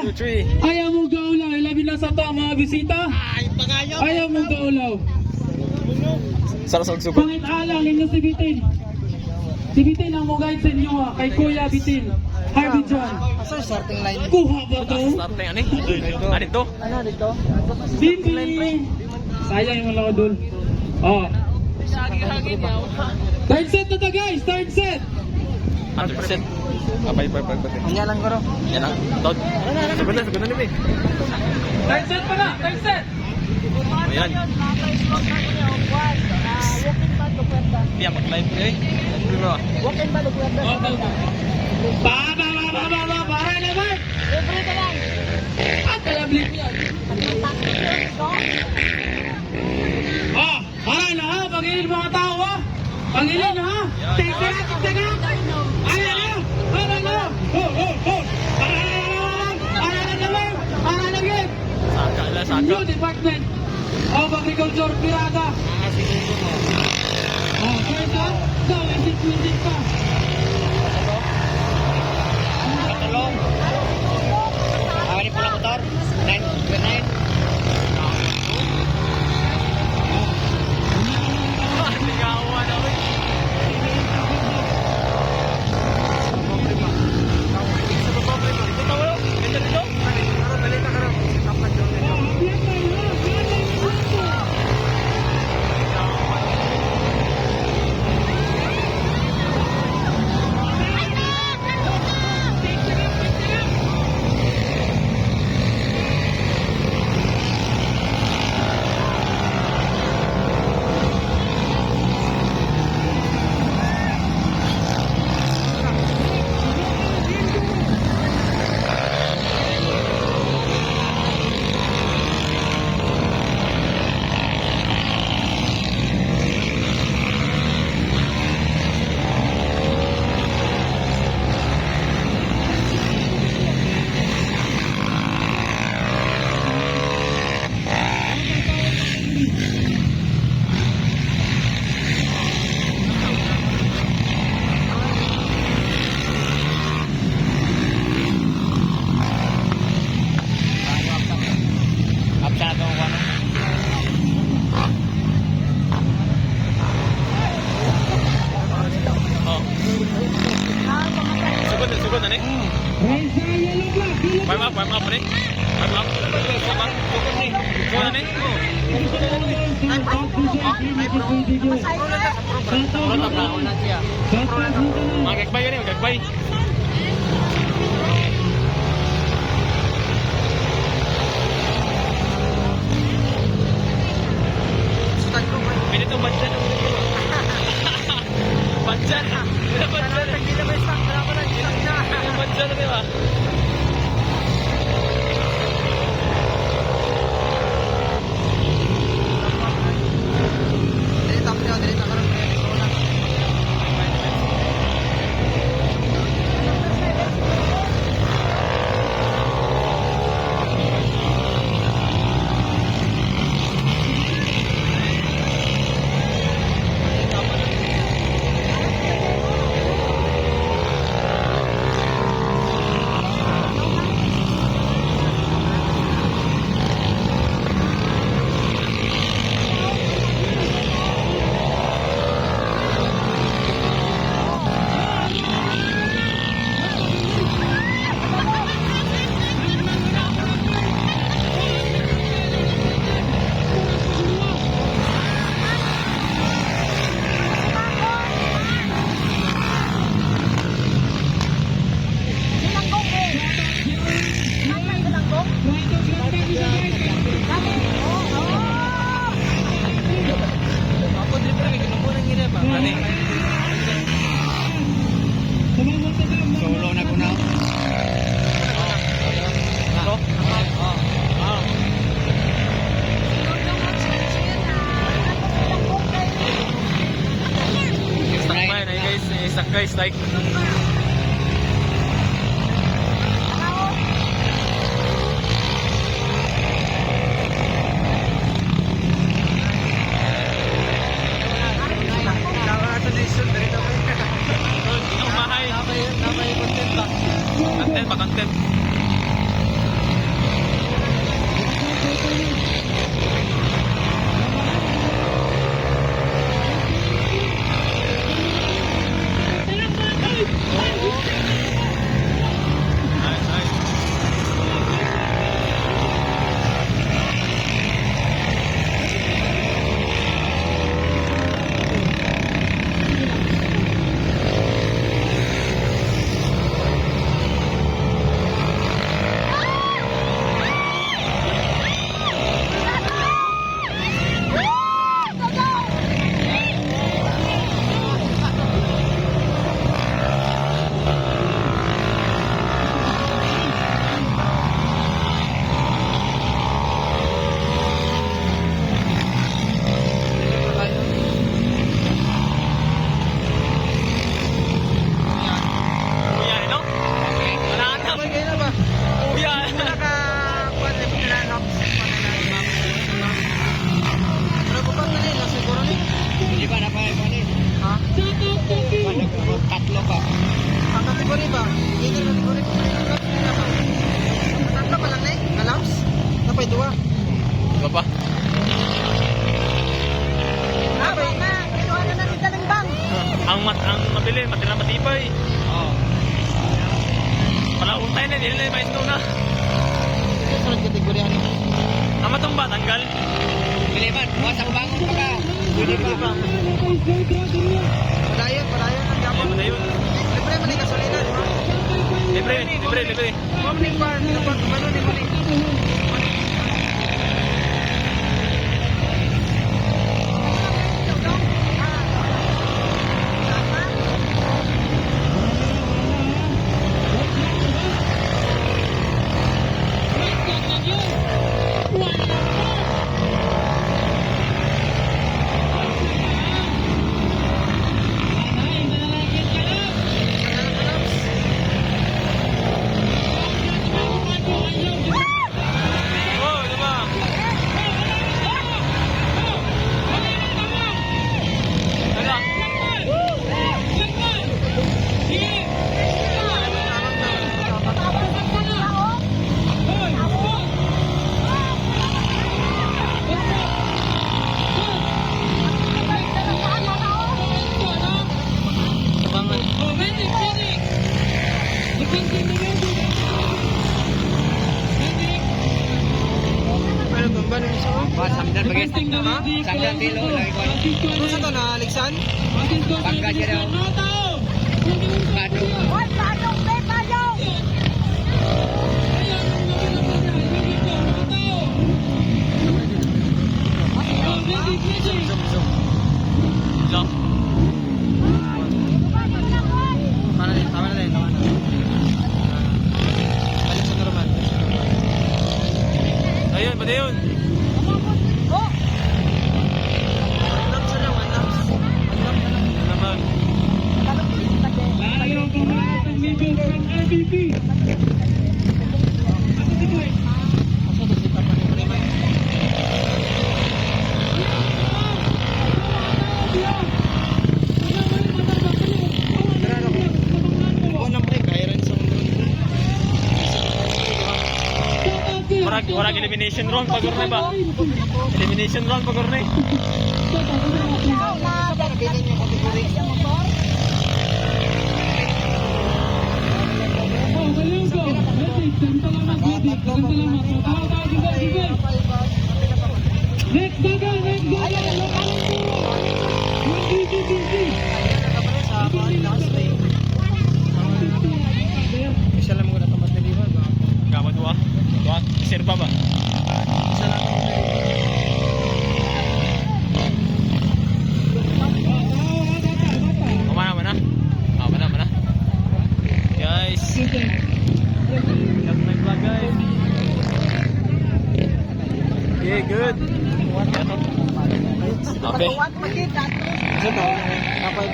Ayaw mo gaulaw. Ilabi na sa to ang mga bisita. Ayaw mo gaulaw. Sarasog sugot. Pangit alang ninyo si Bitin. Si Bitin ang mugay sa inyo ha. Kay Kuya Bitin. Harvey John. Asa yung starting line? Kuha ba to? Starting ano eh? Ano ito? Ano dito? Bitin. Sayang yung mga dul. Oh. Third set na to guys. Third set. 100%. Abay. Anya lang guro. Yan lang. Tod. Sagot na namin. Third set pa na. Third set. Ayan. Tiyan, mag-live ko eh. Walk-in ba lugar Oh, ba. Para naman. Libre ka lang. At kalablik yan. Oh, para na ha. Pagilin mga tao ha. Pagilin ha. Teka. Ayan na. Para na. Para na game. Saka. New Department of Agriculture Pirata. Oh, kaya go, isip pa. Katulong. Awali pula motor. 9. Sugod na ni. Warm up ni. Warm up. Sugod na ni. Magagbay yan eh, magagbay. Pwede itong badyan. Badyan. Hindi na may stock. Wala pa lang. Badyan na diba? Solo na ko na. Guys, like content. Kamatong ba? Tanggal? Biliman, bukas ang bangon pa ka. Pwede pa. Padayon ang gapon. Padayon. Libre mo ni gasolina, di ba? Libre. Ma'am ni pa, kapag ano ni mo ni? Oh, di ba? Tara. Ano ba ni siya? Bukas, samdan bagay. Samdan kilo, lagi ko. Kung sa to na Alexan? Bangga siya daw. Kado. Zoom. Tama na din. Balik sa normal. Ayun, padayon. Unlock siya lang, unlock. Naman. Ayaw ko mga pang-video from RBP. Ako si Boy. Warag elimination round pagor na ba? Elimination round pagor na. Next bagal. Isa lang muna tamat na liwan ba? Gamad wa. Wa serba ba? Isa lang. Mana. Guys. Yak na vlog guys. Okay, good. Okay.